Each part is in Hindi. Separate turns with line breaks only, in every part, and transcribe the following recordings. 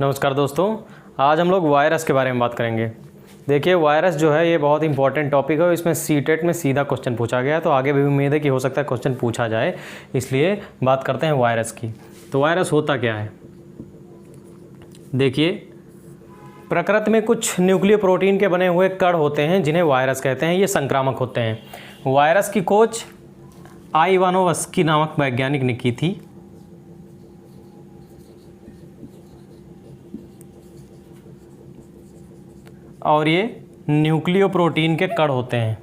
नमस्कार दोस्तों, आज हम लोग वायरस के बारे में बात करेंगे। देखिए, वायरस जो है ये बहुत इंपॉर्टेंट टॉपिक है। इसमें सीटेट में सीधा क्वेश्चन पूछा गया है, तो आगे भी उम्मीद है कि हो सकता है क्वेश्चन पूछा जाए, इसलिए बात करते हैं वायरस की। तो वायरस होता क्या है? देखिए, प्रकृति में कुछ न्यूक्लियर प्रोटीन के बने हुए कण होते हैं जिन्हें वायरस कहते हैं। ये संक्रामक होते हैं। वायरस की खोज इवानोव्स्की नामक वैज्ञानिक ने की थी। और ये न्यूक्लियो प्रोटीन के कण होते हैं।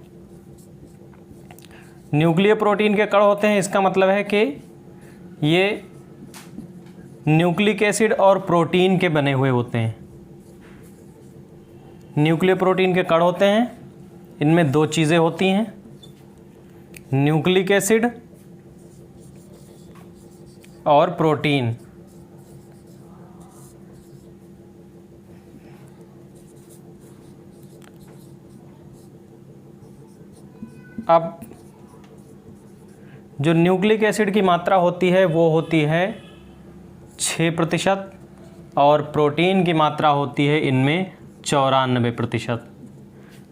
न्यूक्लियो प्रोटीन के कण होते हैं, इसका मतलब है कि ये न्यूक्लिक एसिड और प्रोटीन के बने हुए होते हैं। न्यूक्लियो प्रोटीन के कण होते हैं, इनमें दो चीज़ें होती हैं, न्यूक्लिक एसिड और प्रोटीन। अब जो न्यूक्लिक एसिड की मात्रा होती है वो होती है 6% और प्रोटीन की मात्रा होती है इनमें 94%।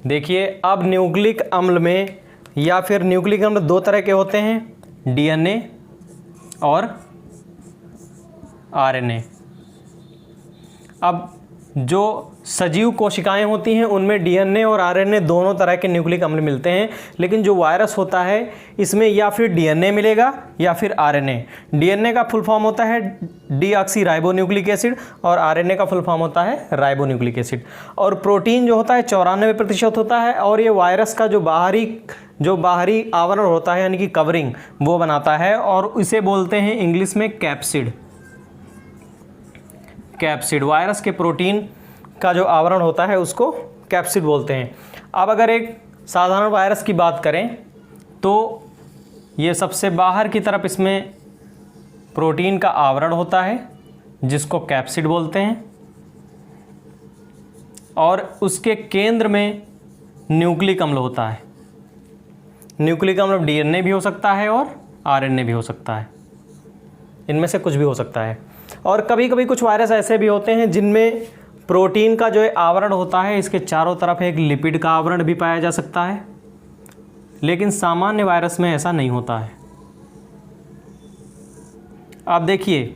देखिए, अब न्यूक्लिक अम्ल में या फिर न्यूक्लिक अम्ल दो तरह के होते हैं, डीएनए और आरएनए। अब जो सजीव कोशिकाएं होती हैं उनमें डीएनए और आरएनए दोनों तरह के न्यूक्लिक अम्ल मिलते हैं, लेकिन जो वायरस होता है इसमें या फिर डीएनए मिलेगा या फिर आरएनए। डीएनए का फुल फॉर्म होता है डीऑक्सी राइबोन्यूक्लिक एसिड और आरएनए का फुल फॉर्म होता है राइबोन्यूक्लिक एसिड। और प्रोटीन जो होता है 94% होता है, और ये वायरस का जो बाहरी आवरण होता है यानी कि कवरिंग वो बनाता है, और इसे बोलते हैं इंग्लिश में कैप्सिड। वायरस के प्रोटीन का जो आवरण होता है उसको कैप्सिड बोलते हैं। अब अगर एक साधारण वायरस की बात करें तो ये सबसे बाहर की तरफ इसमें प्रोटीन का आवरण होता है जिसको कैप्सिड बोलते हैं, और उसके केंद्र में न्यूक्लिक अम्ल होता है। न्यूक्लिक अम्ल डीएनए भी हो सकता है और आरएनए भी हो सकता है, इनमें से कुछ भी हो सकता है। और कभी कभी कुछ वायरस ऐसे भी होते हैं जिनमें प्रोटीन का जो आवरण होता है इसके चारों तरफ एक लिपिड का आवरण भी पाया जा सकता है, लेकिन सामान्य वायरस में ऐसा नहीं होता है। आप देखिए,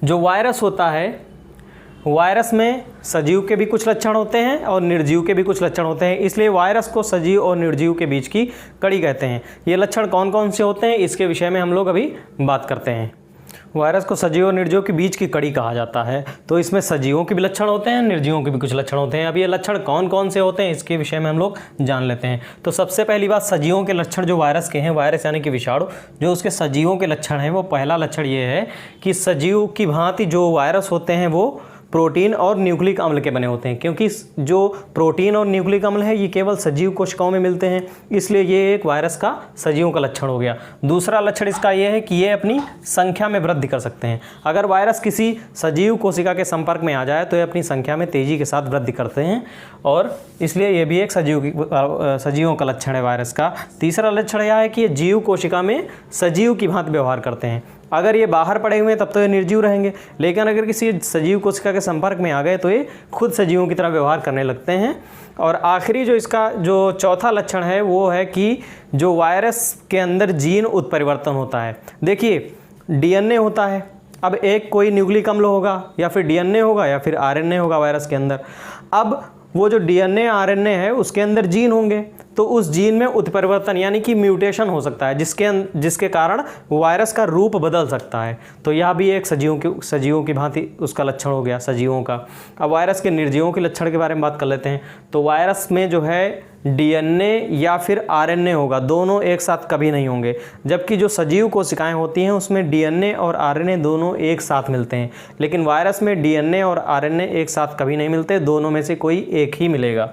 जो वायरस होता है, वायरस में सजीव के भी कुछ लक्षण होते हैं और निर्जीव के भी कुछ लक्षण होते हैं, इसलिए वायरस को सजीव और निर्जीव के बीच की कड़ी कहते हैं। ये लक्षण कौन कौन से होते हैं इसके विषय में हम लोग अभी बात करते हैं। वायरस को सजीव और निर्जीव के बीच की कड़ी कहा जाता है, तो इसमें सजीवों के भी लक्षण होते हैं, निर्जीवों के भी कुछ लक्षण होते हैं। अब ये लक्षण कौन कौन से होते हैं इसके विषय में हम लोग जान लेते हैं। तो सबसे पहली बात, सजीवों के लक्षण जो वायरस के हैं, वायरस यानी कि विषाणु, जो उसके सजीवों के लक्षण हैं, वो पहला लक्षण ये है कि सजीव की भांति जो वायरस होते हैं वो प्रोटीन और न्यूक्लिक अम्ल के बने होते हैं, क्योंकि जो प्रोटीन और न्यूक्लिक अम्ल है ये केवल सजीव कोशिकाओं में मिलते हैं, इसलिए ये एक वायरस का सजीवों का लक्षण हो गया। दूसरा लक्षण इसका ये है कि ये अपनी संख्या में वृद्धि कर सकते हैं। अगर वायरस किसी सजीव कोशिका के संपर्क में आ जाए तो ये अपनी संख्या में तेजी के साथ वृद्धि करते हैं, और इसलिए ये भी एक सजीवों का लक्षण है वायरस का। तीसरा लक्षण यह है कि ये जीव कोशिका में सजीव की भांति व्यवहार करते हैं। अगर ये बाहर पड़े हुए हैं तब तो ये निर्जीव रहेंगे, लेकिन अगर किसी सजीव कोशिका के संपर्क में आ गए तो ये खुद सजीवों की तरह व्यवहार करने लगते हैं। और आखिरी जो इसका जो चौथा लक्षण है वो है कि जो वायरस के अंदर जीन उत्परिवर्तन होता है। देखिए, डीएनए होता है, अब एक कोई न्यूक्लिक अम्ल होगा या फिर डीएनए होगा या फिर आरएनए होगा वायरस के अंदर। अब वो जो डीएनए आरएनए है उसके अंदर जीन होंगे, तो उस जीन में उत्परिवर्तन यानी कि म्यूटेशन हो सकता है, जिसके कारण वायरस का रूप बदल सकता है। तो यह भी एक सजीवों की भांति उसका लक्षण हो गया, सजीवों का। अब वायरस के निर्जीवों के लक्षण के बारे में बात कर लेते हैं। तो वायरस में जो है डीएनए या फिर आरएनए होगा, दोनों एक साथ कभी नहीं होंगे, जबकि जो सजीव कोशिकाएं होती हैं उसमें डीएनए और आरएनए दोनों एक साथ मिलते हैं, लेकिन वायरस में डीएनए और आरएनए एक साथ कभी नहीं मिलते, दोनों में से कोई एक ही मिलेगा।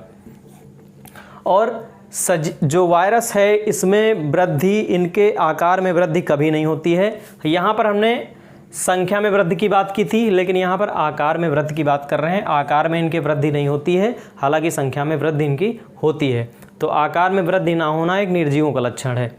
और जो वायरस है इसमें वृद्धि, इनके आकार में वृद्धि कभी नहीं होती है। यहाँ पर हमने संख्या में वृद्धि की बात की थी, लेकिन यहाँ पर आकार में वृद्धि की बात कर रहे हैं। आकार में इनकी वृद्धि नहीं होती है, हालांकि संख्या में वृद्धि इनकी होती है। तो आकार में वृद्धि ना होना एक निर्जीवों का लक्षण है।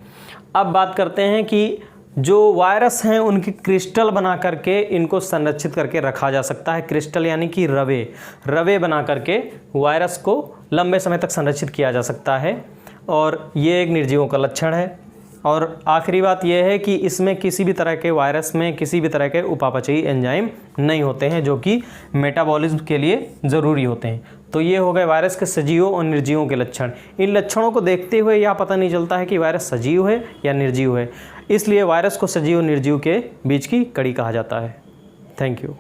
अब बात करते हैं कि जो वायरस हैं उनकी क्रिस्टल बना करके इनको संरक्षित करके रखा जा सकता है। क्रिस्टल यानी कि रवे बना करके वायरस को लंबे समय तक संरक्षित किया जा सकता है, और ये एक निर्जीवों का लक्षण है। और आखिरी बात यह है कि इसमें किसी भी तरह के वायरस में किसी भी तरह के उपापचयी एंजाइम नहीं होते हैं जो कि मेटाबॉलिज्म के लिए ज़रूरी होते हैं। तो ये हो गए वायरस के सजीवों और निर्जीवों के लक्षण। इन लक्षणों को देखते हुए यह पता नहीं चलता है कि वायरस सजीव है या निर्जीव है, इसलिए वायरस को सजीव और निर्जीव के बीच की कड़ी कहा जाता है। Thank you.